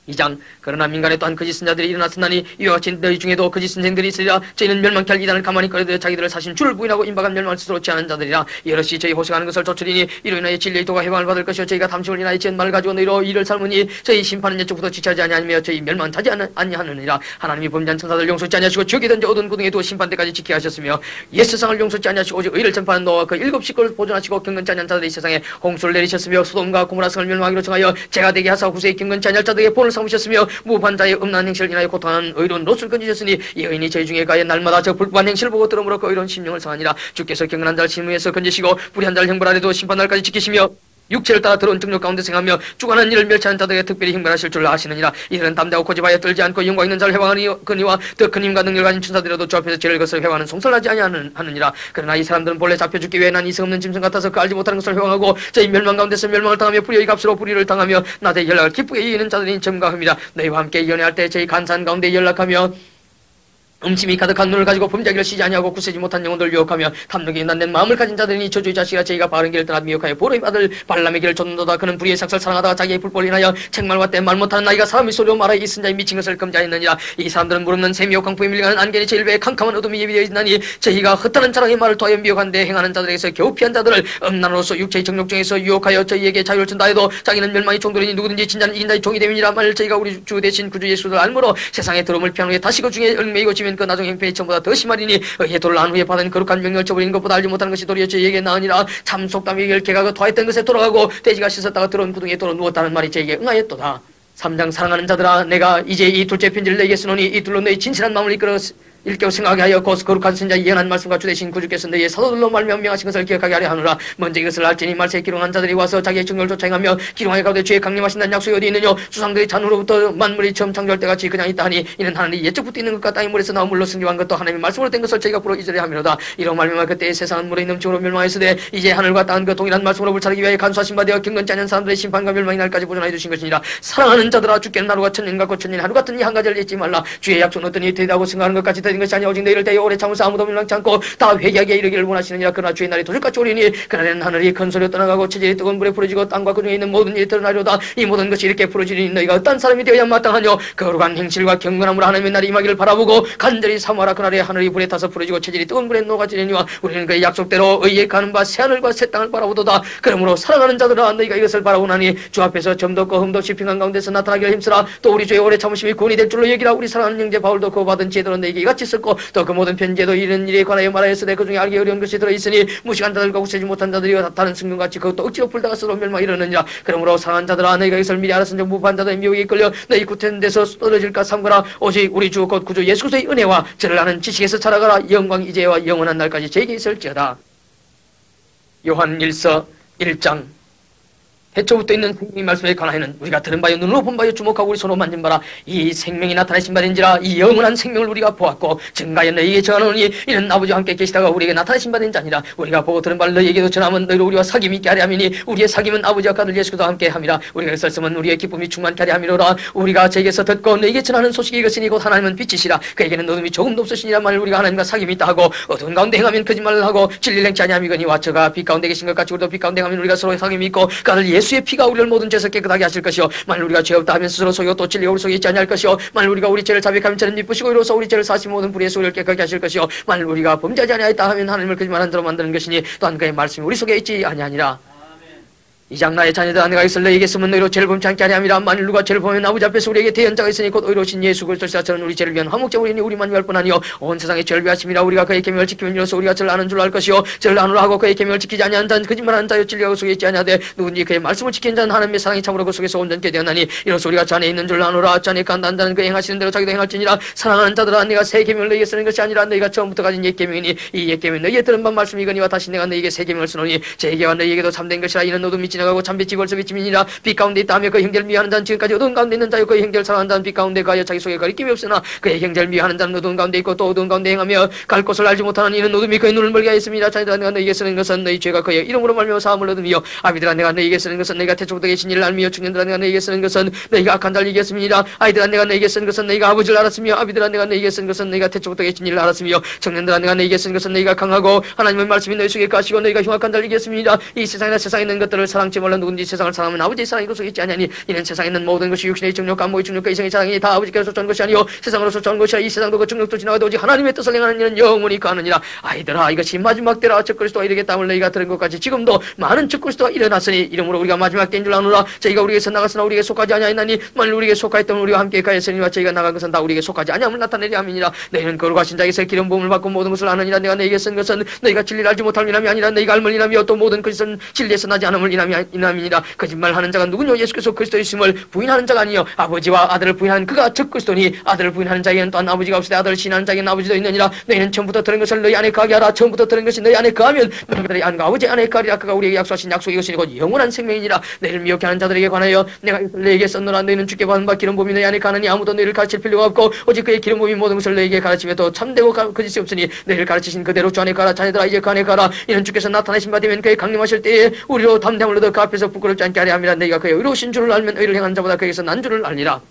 2장 그러나 민간에 또한 거짓 선자들이 일어났으나니 이와 같이 너희 중에도 거짓 선생들이 있으리라. 저희는 멸망케 할 이단을 가만히 꺼내들여 자기들을 사신 주를 부인하고 임박한 멸망을 스스로 취하는 자들이라. 여럿이 저희 호식하는 것을 쫓으리니 이로 인하여 진리의 도가 해방을 받을 것이요 저희가 탐심을 인하여 지은 말을 가지고 너희로 이를 삶으니 저희 심판은 예적부터 지체하지 아니하며 저희 멸망은 자지 아니하느니라. 하나님이 범죄한 천사들 용서치 아니하시고 지옥에 던져 어두운 구덩이에 두어 심판때까지 지키게 하셨으며 옛 세상을 용서치 아니하시고 오직 의를 전파하는 노아와 그 7 식구를 보존하시고 경건치 아니한 자들이 세상에 홍수를 내리셨으며 소돔과 고모라 성을 멸망하기로 정하여 제가 되게 하사 후세에 경건치 아니할 자들에게 본을 삼으셨으며 무반자의 음란 행실을 인하여 고통하는 의로운 롯을 건지셨으니 이 의인이 저희 중에 가에 날마다 저 불법한 행실을 보고 들음으로 그 의로운 심령을 상하니라. 주께서 경건한 자를 심의에서 건지시고 불의한 자를 형벌하려도 심판날까지 지키시며 육체를 따라 들어온 정욕 가운데 생하며 죽어가는 이를 멸치하는 자들에게 특별히 형벌하실 줄 아시느니라. 이들은 담대하고 고집하여 떨지 않고 영광 있는 자를 회방하니와 더 큰 힘과 능력을 가진 천사들이라도 주 앞에서 죄를 것을 회방하는 송설하지 아니하느니라. 그러나 이 사람들은 본래 잡혀 죽기 위해 난 이성 없는 짐승 같아서 그 알지 못하는 것을 회방하고 저희 멸망 가운데서 멸망을 당하며 불의의 값으로 불의를 당하며 나대 연락을 기쁘게 이기는 자들이 점가합니다. 너희와 함께 연애할 때 저희 간사한 가운데 연락하며 음침이 가득한 눈을 가지고 범죄하기를 쉬지 아니하고 굳세지 못한 영혼들을 유혹하며 탐욕에 난된 마음을 가진 자들이니 저주의 자식아 저희가 바른 길을 떠나 미혹하여 보로의 아들 발람의 길을 쫓는도다. 그는 불의의 삭설 사랑하다가 자기의 불법을 인하여 책말과 때 말 못하는 나이가 사람의 소리로 말하여 이 선자의 미친 것을 금지하였느니라. 이 사람들은 무릎는 새 미혹 강포에 밀려가는 안개의 제일 배에 캄캄한 어둠이 예비되어 있나니 저희가 흩어는 자랑의 말을 토하여 미혹한데 행하는 자들에게서 겨우 피한 자들을 음란으로서 육체의 정욕 중에서 유혹하여 저희에게 자유를 준다 해도 자기는 멸망의 종들이니 누구든지 진짜는 이긴 자의 종이 됨이니라. 만일 저희가 우리 주 대신 구주 예수를 알므로 세상의 더러움을 피한 후에 다시 그 중에 얽매이고 지면 그 나중 형편이 보다 더 심하리니 의의 도를 안 후에 받은 거룩한 명령을 저버리는 것보다 알지 못하는 것이 도리어 저희에게 나으니라. 참 속담이 개가 토했던 것에 돌아가고 돼지가 씻었다가 들어온 구덩이에 돌아 누웠다는 말이 저에게 응하였도다. 3장 사랑하는 자들아 내가 이제 이 둘째 편지를 너희에게 쓰노니 이 둘로 너희 진실한 마음을 일깨워 생각하게 하여 곧 거룩한 선자의 예언한 말씀과 주 대신 구주께서 너희의 사도들로 말미암아 명하신 것을 기억하게 하려 하노라. 먼저 이것을 알지니 말세에 기롱한 자들이 와서 자기의 정욕을 쫓아 행하며 기롱하게 가운데 주의 강림하신다는 약속이 어디 있느냐. 수상들이 잔으로부터 만물이 처음 창조할 때같이 그냥 있다 하니 이는 하나님이 옛적부터 있는 것과 땅의 물에서 나온 물로 승리한 것도 하나님의 말씀으로 된 것을 저희가 부러 이전에 하미로다. 이런 말미암아 그때의 세상은 물의 넘침으로 멸망하였으되 이제 하늘과 땅은 그 동일한 말씀으로 불차르기 위하여 간수하신 바 되어 경건치 않은 사람들의 심판과 멸망의 날까지 보존하여 두신 것이니라. 사랑하는 자들아 주께는 하루가 천년 같고 천년 하루 같은 이 한 가지를 잊지 말라. 주의 약속은 어떠니 되다고 생각하는 것까지 되는 것이 아니야. 오직 너희를 대하여 오래 참으사 아무도 멸망치 않고 다 회개하게 이르기를 원하시느니라. 그러나 주의 날이 도적같이 오리니 그날에는 하늘이 큰 소리로 떠나가고 체질이 뜨거운 불에 부러지고 땅과 그 중에 있는 모든 일이 드러나리로다. 이 모든 것이 이렇게 부러지니 너희가 어떤 사람이 되어야 마땅하뇨. 거룩한 행실과 경건함으로 하나님의 날이 임하기를 바라보고 간절히 사모하라. 그날에 하늘이 불에 타서 부러지고 체질이 뜨거운 불에 녹아지려니와 우리는 그의 약속대로 의에 가는 바 새하늘과 새 땅을 바라보도다. 그러므로 사랑하는 자들아 너희가 이것을 바라보나니 주 앞에서 점도 없고 흠도 없이 평안 가운데서 나타나기를 힘쓰라. 또 우리 주의 오래 참으심이 구원이 될 줄로 여기라. 우리 사랑하는 형제 바울도 그 받은 지혜대로 너희에게 이같이 썼고 또 그 모든 편지에도 이런 일에 관하여 말하였으되 그 중에 알기 어려운 것이 들어있으니 무식한 자들과 굳세지 못한 자들이 다른 승금같이 그것도 억지로 풀다가 스스로 멸망 이르느니라. 그러므로 상한 자들아 너희가 이것을 미리 알았은즉 무부한 자들의 미혹에 이끌려 너희 굳은 데서 떨어질까 삼거라. 오직 우리 주 곧 구주 예수 그리스도의 은혜와 저를 아는 지식에서 자라가라. 영광 이제와 영원한 날까지 제게 있을지어다. 요한 1서 1장 태초부터 있는 생명의 말씀에 관하여는 우리가 들은 바요 눈으로 본 바요 주목하고 우리 손으로 만진 바라 이 생명이 나타나신 바인지라 이 영원한 생명을 우리가 보았고 증가하여 너희에게 전하노니 이는 아버지와 함께 계시다가 우리에게 나타나신 바된 자니라. 우리가 보고 들은 바를 너희에게도 전하면 너희로 우리와 사귐이 있게 하려 함이니 우리의 사귐은 아버지와 아들 예수 그리스도와 함께 함이라. 우리가 있었으면 우리의 기쁨이 충만케 하려 함이로라. 우리가 제게서 듣고 너희에게 전하는 소식이 이것이니 곧 하나님은 빛이시라. 그에게는 어둠이 조금도 없으시니라. 만일 우리가 하나님과 사귐이 있다 하고 어두운 가운데 행하면 거짓말을 하고 진리를 행치 아니함이거니와 저가 빛 가운데 계신 것 같이 우리도 빛 가운데 행하면 우리가 서로 사귐이 있고 그 아들 예수의 피가 우리를 모든 죄에서 깨끗하게 하실 것이요 만일 우리가 죄 없다 하면 스스로 속이고 또 진리가 우리 속에 있지 아니할 것이요 만일 우리가 우리 죄를 자백하면 저는 미쁘시고 이로써 우리 죄를 사시 모든 불의에서 우리를 깨끗하게 하실 것이요 만일 우리가 범죄하지 아니하였다 하면 하나님을 거짓말한 대로 만드는 것이니 또한 그의 말씀이 우리 속에 있지 아니하니라. 이 장 나의 자녀들아 내가 있을 너희에게 쓰면 너희로 죄를 범치 않게 하려 함이라. 만일 누가 죄를 범하면 아버지 앞에서 우리에게 대언자가 있으니 곧 의로우신 예수 그리스도시라. 저는 우리 죄를 위한 화목제물이니 우리만 위할 뿐 아니요 온 세상의 죄를 위하심이라. 우리가 그의 계명을 지키면 이로써 우리가 저를 아는 줄 알 것이요 저를 아노라 하고 그의 계명을 지키지 아니한 자는 거짓말하는 자요 진리가 그 속에 있지 아니하되 누구든지 그의 말씀을 지키는 자는 하나님의 사랑이 참으로 그 속에서 온전케 되었나니 이로써 우리가 자 안에 있는 줄 아노라. 자 안에 간다는 자는 그 행하시는 대로 자기도 행할지니라. 사랑하는 자들아 내가 새 계명을 너희에게 쓰는 것이 아니라 너희가 처음부터 가진 옛 계명이니 이 옛 계명은 너희의 들은 바 말씀이거니와 다시 내가 너희에게 새 계명을 쓰노니 제게와 너희에게도 참된 것이라. 이는 어둠이 지나가고 참빛이 벌써 빛이니라. 빛 가운데 있다 하며 그 형제를 미워하는 자는 지금까지 어두운 가운데 있는 자요 그 형제를 사랑하는 자는 빛 가운데 가여 자기 속에 거리낌이 없으나 그의 형제를 미워하는 자는 어두운 가운데 있고 또 어두운 가운데 행하며 갈 곳을 알지 못하는 이는 어둠이 그의 눈을 멀게 하였습니다. 자녀들아 내가 너희에게 쓰는 것은 너희 죄가 그의 이름으로 말미암아 사함을 얻음이요 아비들아 내가 너희에게 쓰는 것은 너희가 태초부터 계신 일을 알미요 청년들아 내가 너희에게 쓰는 것은 너희가 악한 자를 이겼습니다. 아이들아 내가 너희에게 쓰는 것은 너희가 아버지를 알았으며 아비들아 내가 너희에게 쓰는 것은 너희가 태초부터 계신 일을 알았으며 청년들아 내가 너희에게 쓰는 것은 너희가 강하고 하나님의 말씀이 너희 속에 가시고 너희가 흉악한 자를 이겼습니다. 이 세상이나 세상에 있는 것들을 사랑치 말라. 누군지 세상을 사랑하면 아버지의 사랑이 그 속에 있지 아니하니 이는 세상에 있는 모든 것이 육신의 정욕과 안목의 정욕과 이생의 사랑이 다 아버지께서 쫓아온 것이 아니요 세상으로서 쫓아온 것이라. 이 세상도 그 정욕도 지나가도 오직 하나님의 뜻을 행하는 이는 영원히 가느니라. 아이들아 이것이 마지막 때라. 적그리스도가 이르겠다함을 너희가 들은 것 같이 지금도 많은 적그리스도가 일어났으니 이름으로 우리가 마지막 때인 줄 아노라. 저희가 우리에게서 나갔으나 우리에게 속하지 아니하였나니 만일 우리에게 속하였다면 우리와 함께 가였으니와 저희가 나간 것은 다 우리에게 속하지 아니함을 나타내려 함이니라. 너희는 거룩하신 자에게서 기름 부음을 받고 모든 것을 아느니라. 내가 너희에게 쓴 것은 너희가 진리를 알지 못함을 인함이 아니라 너희가 알물 인함이요 또 모든 것은 진리에서 나지 않음을 인함이니라. 거짓말하는 자가 누구냐 예수께서 그리스도이심을 부인하는 자가 아니요 아버지와 아들을 부인하는 그가 적그리스도니 아들을 부인하는 자에게는 또한 아버지가 없으되 아들을 신하는 자에게는 아버지도 있느니라. 너희는 처음부터 들은 것을 너희 안에 거하게 하라. 처음부터 들은 것이 너희 안에 거하면 너희들의 안과 아버지 안에 거하리라. 그가 우리에게 약속하신 약속이 이것이니 곧 영원한 생명이니라. 너희를 미혹해 하는 자들에게 관하여 내가 너희에게 썼노라. 너희는 주께 받은 바 기름 부음이 너희 안에 가느니 아무도 너희를 가르칠 필요가 없고 오직 그의 기름 부음이 모든 것을 너희에게 가르치며 또 참되고 거짓이 없으니 너희를 가르치신 그대로 주 안에 가라. 자녀들아 이제 그 안에 가라. 이는 주께서 나타나신 바 되면 그의 강림하실 때에 우리로 담대함을 얻어 그 앞에서 부끄럽지 않게 하려 함이라. 너희가 그의 의로우신 줄을 알면 의를 행하는 자보다 그에게서 난 줄을 알리라.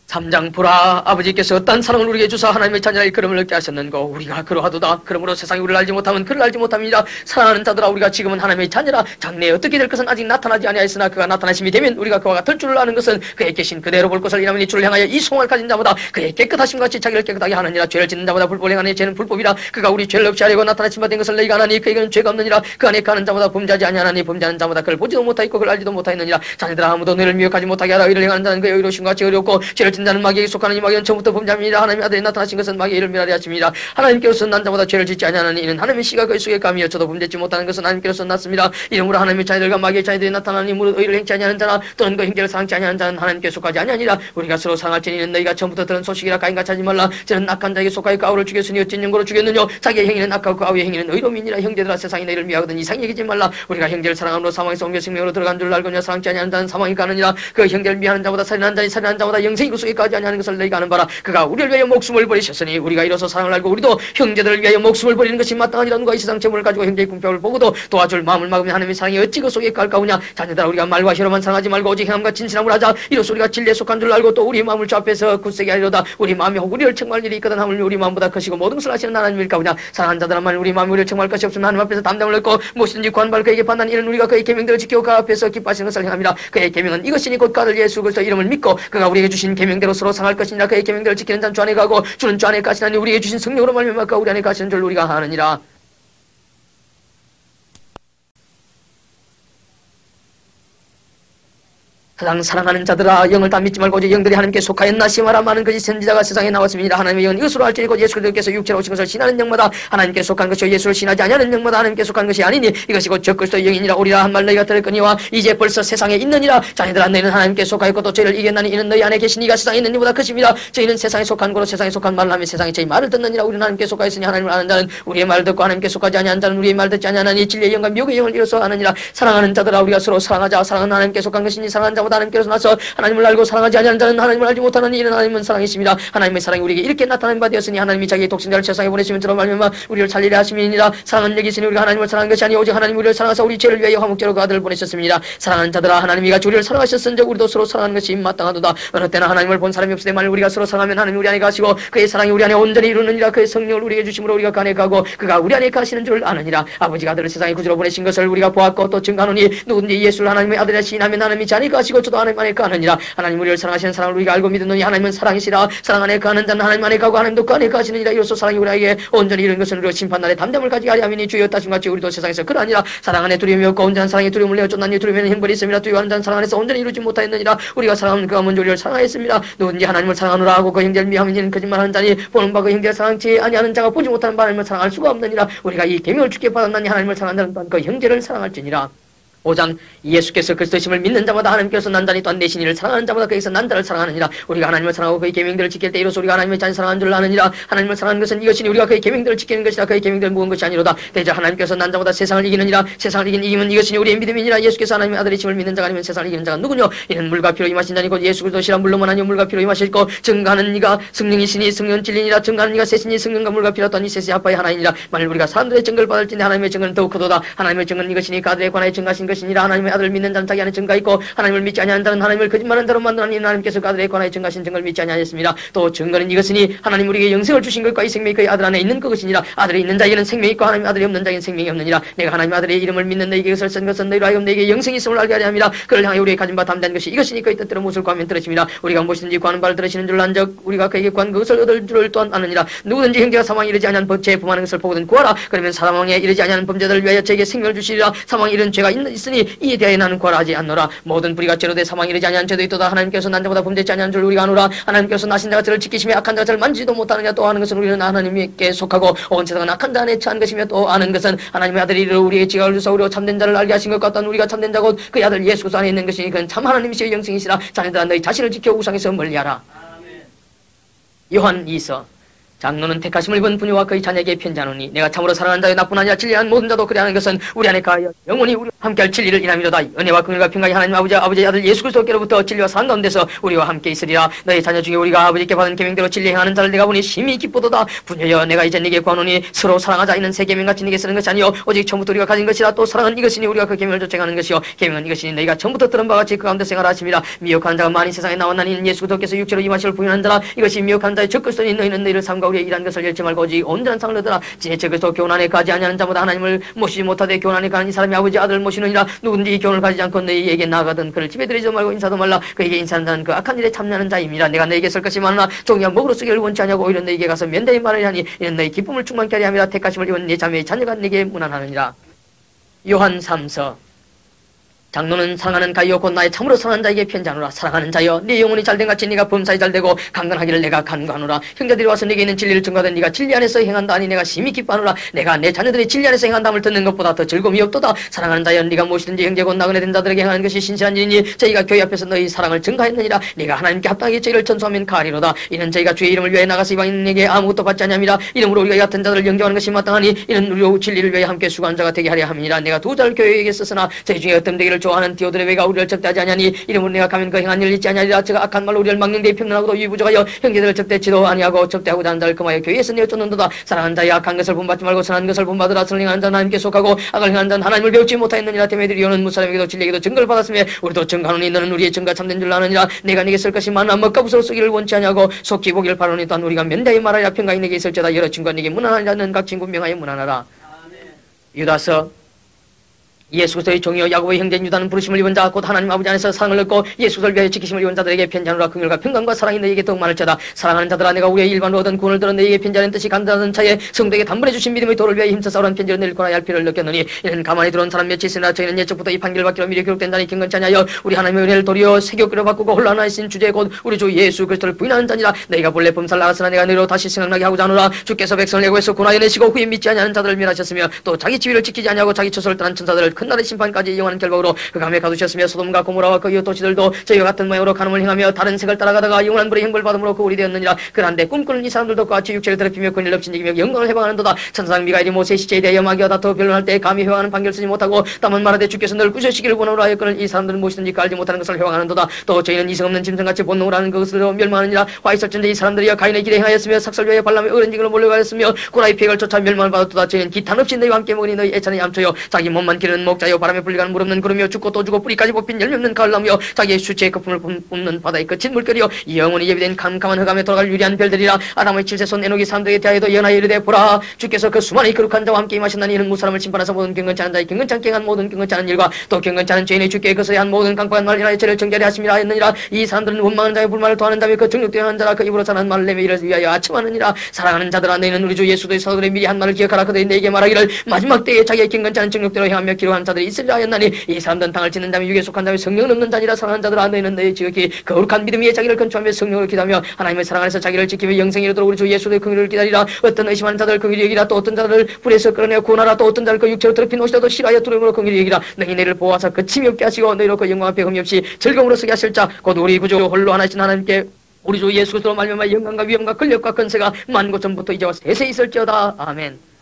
3장 보라 아버지께서 어떤 사랑을 우리에게 주사 하나님의 자녀의 그름을 얻게 하셨는고 우리가 그러하도다. 그러므로 세상이 우리를 알지 못하면 그를 알지 못합니다. 사랑하는 자들아 우리가 지금은 하나님의 자녀라. 장래에 어떻게 될 것은 아직 나타나지 아니하였으나 그가 나타나심이 되면 우리가 그와 같을 줄을 아는 것은 그의 계신 그대로 볼 것을 이라면 이 주를 향하여 이 소망을 가진 자보다 그의 깨끗하심 같이 자기를 깨끗하게 하느니라. 죄를 짓는 자보다 불법을 행하니 죄는 불법이라. 그가 우리 죄를 없이 하려고 나타나신 바 된 것을 너희가 아나니 그에게는 죄가 없느니라. 그 안에 가는 자보다 범죄하지 아니하나니 범죄하는 자보다 그를 보지도 못하였고 그를 알지도 못하였느니라. 자녀들아 아무도 너희를 미혹하지 못하게 하라. 의를 행하는 자는 그의 의로우심과 같이 의롭고 죄를 짓는 자는 마귀에게 속하는 마귀는 처음부터 범죄합니다. 하나님의 아들이 나타나신 것은 마귀의 이를 멸하려 하십니다. 하나님께로서 난 자보다 죄를 짓지 아니하나니 이는 하나님의 씨가 그의 속에 감이여 저도 범죄치 못하는 것은 하나님께로서 났습니다. 이러므로 하나님의 자녀들과 마귀의 자녀들이 나타나니 무릇 의를 행치 아니하는 자나 또는 그 형제를 사랑치 아니하는 자는 하나님께 속하지 아니하니라. 우리가 서로 사랑할지니 이는 너희가 처음부터 들은 소식이라 가인같이 하지 말라. 저는 악한 자에게 속하여 그 아우를 죽였으니 어찌 인고로 죽였느냐. 자기의 행위는 악하고 그 아우의 행위는 의로움이니라. 형제들아 세상이 너희를 미워하거든 이상 여기지 말라. 우리가 형제를 사랑함으로 사망에서 옮겨 생명으로 들어간 줄 알거냐. 사랑치 아니하는 자는 사망이 가느니라. 그 형제를 미워하는 자보다 살인하는 자니 살인하는 자보다 영생이 그 속에까지 아니하는 것을 너희가 아는 바라. 그가 우리를 위하여 목숨을 버리셨으니 우리가 이로써 사랑을 알고 우리도 형제들을 위하여 목숨을 버리는 것이 마땅하니라. 누가 이 세상 재물을 가지고 형제의 궁핍을 보고도 도와줄 마음을 막으면 하나님의 사랑이 어찌 그 속에 갈까오냐. 자녀들아 우리가 말과 혀로만 사랑하지 말고 오직 행함과 진실함을 하자. 이로써 우리가 진리에 속한 줄 알고 또 우리 마음을 주 앞에서 굳세게 하리로다. 우리 마음이 혹 우리를 책망할 일이 있거든 하물며 우리 마음보다 크시고 모든 것을 아시는 하나님일까오냐. 사랑하는 자들아 만일 우리 마음이 우리를 책망할 것이 없으면 하나님 앞에서 담담을 얻고 무엇이든지 구한 바를 그에게 받는 이는 우리가 그의 계명대로 지키고 그 앞에서 기뻐하시는 것을 행함이라. 그의 계명은 이것이니 곧 그 아들 예수 그리스도 이름을 믿고 그가 우리에게 주신 계명대로 서로 상할 것이니라. 그의 계명대로 지키는 자는 주 안에 가고 주는 주 안에 가시나니 우리에게 주신 성령으로 말미암아 우리 안에 가시는 줄 우리가 아느니라. 사랑하는 자들아 영을 다 믿지 말고 오직 영들이 하나님께 속하였나 시마라. 많은 거짓 선지자가 세상에 나왔습니다. 하나님의 영은 이것으로 알지니고 예수 그리스도께서 육체로 오신 것을 신하는 영마다 하나님께 속한 것이요 예수를 신하지 아니하는 영마다 하나님께 속한 것이 아니니 이것이 곧 적그리스도의 영이니라. 오리라 한 말 너희가 들었거니와 이제 벌써 세상에 있느니라. 자녀들아 너희는 하나님께 속하였고 또 저희를 이겼나니 이는 너희 안에 계신 이가 세상에 있는 이보다 크십니다. 저희는 세상에 속한 거로 세상에 속한 말을 하며 세상에 저희 말을 듣느니라. 우리는 하나님께 속하였으니 하나님을 아는 자는 우리의 말을 듣고 하나님께 속하지 아니한 자는 우리의 말 듣지 아니하나니 진리의 영과 미혹의 영을 이로써 아느니라. 사랑하는 자들아 우리가 서로 사랑하자. 사랑은 하나님께 속한 것이니 사랑하는 자보다 하나님께로서 나서 하나님을 알고 사랑하지 아니하는 자는 하나님을 알지 못하느니 이는 하나님은 사랑이십니다. 하나님의 사랑이 우리에게 이렇게 나타난 바 되었으니 하나님이 자기의 독생자를 세상에 보내시면 들어 말미암아 우리를 살리려 하심이니라. 사랑은 여기 있으니 우리가 하나님을 사랑한 것이 아니 오직 하나님 우리를 사랑하사 우리 죄를 위하여 화목제로 그 아들을 보내셨습니다. 사랑하는 자들아 하나님이 같이 우리를 사랑하셨은즉 우리도 서로 사랑하는 것이 마땅하도다. 어느 때나 하나님을 본 사람이 없으되 만일 우리가 서로 사랑하면 하나님이 우리 안에 가시고 그의 사랑이 우리 안에 온전히 이루느니라. 그의 성령을 우리에게 주심으로 우리가 그 안에 가고 그가 우리 안에 가시는 줄 아느니라. 아버지가 아들을 세상에 구주로 보내신 것을 우리가 보았고 또 증거하노니 누구든지 예수를 하나님의 아들이라 시인하면 하나님이 자 안에 가시고 저도 하나님 안에 가느니라. 하나님 우리를 사랑하시는 사랑을 우리가 알고 믿으노니 하나님은 사랑이시라. 사랑 안에 가는 자는 하나님 안에 가고 하나님도 그 안에 가시느니라. 이로써 사랑이 우리에게 온전히 이룬 것은 우리가 심판날에 담대함을 가지게 하려 함이니 주여 다심같이 우리도 세상에서 그러하니라. 사랑 안에 두려움이 없고 온전한 사랑의 두려움을 내어 쫓나니 두려움에는 형벌이 있음이라. 두려워하는 자는 사랑 안에서 온전히 이루지 못하였느니라. 우리가 사랑하는 그가 먼저 우리를 사랑하였습니다. 누군지 하나님을 사랑하노라 하고 그 형제를 미워하면 이는 거짓말하는 자니 보는 바 그 형제를 사랑치 아니하는 자가 보지 못하는 바 하나님을 사랑할 수가 없느니라. 우리가 이 계명을 주께 받았나니 하나님을 사랑한다는 또한 그 형제를 사랑할지니라. 5장 예수께서 그리스도심을 믿는 자마다 하나님께서 난자니 또한 내 신인을 사랑하는 자마다 그에서 난자를 사랑하느니라. 우리가 하나님을 사랑하고 그의 계명들을 지킬 때 이로써 우리가 하나님의 자녀 사랑하는 줄 아느니라. 하나님을 사랑하는 것은 이것이니 우리가 그의 계명들을 지키는 것이라. 그의 계명들을 모은 것이 아니로다. 대저 하나님께서 난자보다 세상을 이기느니라. 세상을 이기면 이것이니 우리의 믿음이니라. 예수께서 하나님의 아들이심을 믿는 자가 아니면 세상을 이기는 자가 누구뇨? 이는 물과 피로 임하신 자니 곧 예수 그리스도시라. 물로만 아니요 물과 피로 임하실고 증거하는 이가 성령이시니 성령 진리니라. 증거하는 이가 셋이니 성령과 물과 피로 또한 이 셋이 합하여 하나이니라. 만일 우리가 사람들의 증거를 받을지니 하나님의 증거는 더욱 크도다. 하나님의 증거는 이것이니 그 아들에 관하여 증거하신 것이니라. 하나님의 아들을 믿는 자는 자기 안에 증거가 있고 하나님을 믿지 아니하는 자는 하나님을 거짓말하는 자로 만드나니 하나님께서 그 아들에 관하여 증거하신 증거를 믿지 아니하였습니다. 또 증거는 이것이니 하나님 우리에게 영생을 주신 것과 이 생명이 그의 아들 안에 있는 것이니라. 아들이 있는 자에게는 생명이 있고 하나님 아들이 없는 자에게는 생명이 없느니라. 내가 하나님 아들의 이름을 믿는 너에게 이것을 쓴 것은 너희로 하여금 너에게 영생이 있음을 알게 하려 함이라. 그를 향하여 우리의 가진 바 담대한 것이 이것이니 그의 뜻대로 무엇을 구하면 들으심이라. 우리가 무엇이든지 구하는 바를 들으시는 줄 안적 우리가 그에게 구한 그것을 얻을 줄을 또한 아느니라. 누구든지 형제가 사망에 이르지 아니한 법죄에 범하는 것을 보거든 구하라. 그러면 사망에 이르지 아니한 범죄들을 위하여 저에게 생명을 주시리라. 사망에 이른 죄가 있으니 이에 대하여 나는 구하라 하지 않노라. 모든 불의가 죄로 돼 사망에 이르지 아니한 죄도 있도다. 하나님께서 난 자보다 범죄치 아니한 줄 우리가 아노라. 하나님께서 나신 자가 저를 지키시며 악한 자가 저를 만지지도 못하느냐. 또 하는 것은 우리는 하나님께 속하고 온 세상은 악한 자 안에 처한 것이며 또 아는 것은 하나님의 아들이 이르러 우리의 지각을 주사 우리가 참된 자를 알게 하신 것 같던 우리가 참된 자곧 그 아들 예수 그리스도 안에 있는 것이니 그는 참 하나님이시여 영생이시라. 자녀들아 너희 자신을 지켜 우상에서 멀리하라. 요한 2서 장로는 택하심을 입은 부녀와 그의 자녀에게 편지하노니 내가 참으로 사랑하는 자여 나뿐 아니라 진리하는 모든 자도 그래 하는 것은 우리 안에 가하여 영원히 우리와 함께할 진리를 인함이로다. 은혜와 긍휼과 평강이 하나님 아버지의 아들 예수 그리스도께로부터 진리와 사랑 가운데서 우리와 함께 있으리라. 너희 자녀 중에 우리가 아버지께 받은 계명대로 진리 행하는 자를 내가 보니 심히 기쁘도다. 부녀여 내가 이제 네게 구하노니 서로 사랑하자. 이는 새 계명같이 네게 쓰는 것이 아니요 오직 처음부터 우리가 가진 것이라. 또 사랑은 이것이니 우리가 그 계명을 좇아가는 것이요 계명은 이것이니 너희가 처음부터 들은 바와 같이 그 가운데 생활 하심이라. 미혹한 자가 많이 세상에 나왔나니 이는 예수 그리스도께서 육체로 임하심을 부인하는 자라. 이것이 미혹한 자의 적그리스도니 너희는 너희를 삶과 우리의 일한 것을 열지 말고 오직 온전한 상을 얻으라. 지혜체 그리스도 교훈안에 가지 아니하는 자보다 하나님을 모시지 못하되 교훈안에 가는 이 사람이 아버지 아들을 모시느니라. 누구든지 이 교훈을 가지지 않고 너희에게 나아가든 그를 집에 들이지 말고 인사도 말라. 그에게 인사하는 자는 그 악한 일에 참여하는 자임이라. 내가 너에게 쓸 것이 많으나 종이와 먹으로 쓰기를 원치 아니하고 오히려 너에게 가서 면대히 말하려 하니 이는 너희 기쁨을 충만케 하려 함이라. 택하심을 입은 네 자매의 자녀가 네게 문안하느니라. 요한 3서 장로는 사랑하는 가이요 곧 나의 참으로 사랑하는 자에게 편지하노라. 사랑하는 자여 네 영혼이 잘된 같이 네가 범사에 잘되고 강건하기를 내가 간구하노라. 형제들이 와서 네게 있는 진리를 증거하던 네가 진리 안에서 행한다 하니 내가 심히 기뻐하노라. 내가 내 자녀들이 진리 안에서 행한다함을 듣는 것보다 더 즐거움이 없도다. 사랑하는 자여 네가 무엇이든지 형제 곧 나그네 된 자들에게 행하는 것이 신실한 일이니 저희가 교회 앞에서 너희 사랑을 증거했느니라. 네가 하나님께 합당하게 저희를 전수하면 가리로다. 이는 저희가 주의 이름을 위하여 나가서 이방인에게 아무것도 받지 아니함이라. 이름으로 우리가 이 같은 자들을 영접하는 것이 마땅하니 이는 우리로 진리를 위하여 함께 수고한 자가 되게 하려 함이니라. 내가 두 자를 교회에게 썼으나 저희 중에 어떤 되기를 좋아하는 디오드레베가 우리를 적대하지 아니하니 이름으로 내가 가면 그 행한 일을 잊지 아니하리라. 저가 악한 말로 우리를 막는 데 평등하고도 유부족하여 형제들을 적대치도 아니하고 적대하고자 하는 자를 금하여 교회에서 내어 쫓는도다. 사랑하는 자의 악한 것을 본받지 말고 선한 것을 본받으라. 선을 행하는 자는 하나님께 속하고 악을 행하는 자는 하나님을 배우지 못하였느니라. 때문에 이오는 무사람에게도 진리에게도 증거를 받았으며 우리도 증거하노니 너는 우리의 증거가 참된 줄 아느니라. 내가 네게 쓸 것이 많아 먹가부스로 쓰기를 원치 아니하고 속히 보기를 바라노니 또한 우리가 면대히 말하여 평강이 네게 있을지어다. 여러 친구가 네게 문안하려는 각 친구 명하여 문안하라. 유다서 예수 그리스도의 종이요 야곱의 형제인 유다는 부르심을 입은 자 곧 하나님 아버지 안에서 사랑을 얻고 예수 그리스도를 위하여 지키심을 입은 자들에게 편지하노라. 긍휼과 평강과 사랑이 너희에게 더욱 많을지어다. 사랑하는 자들아, 내가 우리의 일반으로 얻은 구원을 들어 너희에게 편지하는 뜻이 간다는 차에 성도에게 단번에 주신 믿음의 도를 위하여 힘써 싸우라는 편지를 늘 권하여 할 필요를 느꼈느니, 이는 가만히 들어온 사람 몇이 있으나 저희는 예측부터 이 판결을 받기로 미리 기록된 자니 경건치 아니하여 우리 하나님의 은혜를 도리어 세교끼로 바꾸고 혼란하신 주제 곧 우리 주 예수 그리스도를 부인하는 자니라. 너희가 본래 범살 나갔으나 내가 너희로 다시 생각나게 하고자 하노라. 주께서 백성을 애고에서 고나여 내시고 후에 믿지 아니하는 자들을 멸하셨으며 또 자기 지위를 지키지 아니하고 자기 처소를 떠난 천사들을 큰 날의 심판까지 이용하는 결박으로 그 감에 가두셨으며 소돔과 고모라와 그 이웃 도시들도 저희와 같은 모양으로 간음을 행하며 다른 색을 따라가다가 영원한 불의 형벌 받음으로 그 우리 되었느니라. 그런데 꿈꾸는 이 사람들도 같이 육체를 더럽히며 권위를 업신이기며 영광을 해방하는도다. 천사장 미가엘이 모세의 시체에 대하여 마귀와 다투어 변론할 때 감히 회방하는 판결을 쓰지 못하고 다만 말하되 주께서 너를 꾸짖으시기를 원하노라 하였거늘 이 사람들은 무엇이든지 알지 못하는 것을 회방하는도다. 또 저희는 이성 없는 짐승같이 본능을 하는 것으로 멸망하느니라. 화 있을진데 이 사람들이여 가인의 길에 행하였으며 삭설 위하여 발람의 어른지기로 몰려가였으며 고라의 피해를 쫓아 멸망을 받았도다. 저희는 기탄 없이 너희와 함께 먹으니 너희 애찬의 얌초여 자기 몸만 기르는 목자여 바람에 불리가는 물 없는 구름이여 죽고 또 죽고 뿌리까지 뽑힌 열매 없는 가을나무여 자기의 수치의 거품을 뿜는 바다의 거친 물결이여 영원히 예비된 캄캄한 흑암에 돌아갈 유리한 별들이라. 아담의 칠세손 에녹이 사람들에게 대하여도 연하여 이르되 보라 주께서 그 수많은 거룩한 자와 함께 임하신다니 이는 무사람을 심판하사 모든 경건치 않은 자의 경건치 않게 한 모든 경건치 않은 일과 또 경건치 않은 죄인의 주께 그것에 한 모든 강팍한 말이나 죄를 정결히 하심이라 했느니라. 이 사람들은 원망하는 자의 불만을 토하는 다음에 그 정욕되어 하는 자라 그 입으로 전한 말을 내며 이를 위하여 아첨하느니라. 사랑하는 자들아, 너희는 우리 주 예수도의 사도들의 미리 한 말을 기억하라. 그들이 내게 말하기를 마지막 때에 자기의 경건치 않은 정욕대로 행하며 기록하는 자들이 있으리라 하였나니 이 사람들은 당을 짓는 자며 육에 속한 자며 성령을 없는 자니라. 사랑하는 자들아, 너희는 너희 지극히 거룩한 믿음 위에 자기를 건축하며 성령을 기다며 하나님의 사랑 안에서 자기를 지키며 영생에 이르도록 우리 주 예수의 긍휼을 기다리라. 어떤 의심하는 자들 긍휼히 여기라. 또 어떤 자들을 불에서 끌어내어 구원하라. 또 어떤 자를 그 육체로 더럽힌 옷이라도 싫어하여 두려움으로 긍휼히 여기라. 너희 너희를 보호하사 거침이 없게 하시고 너희로 그 영광 앞에 흠이 없이 즐거움으로 서게 하실 자 곧 우리 구주 홀로 하나이신 하나님께 우리 주 예수 그리스도로 말미암아 영광과 위엄과 권력과 권세가 만고 전부터 이제와 세세 있을지어다. 아멘.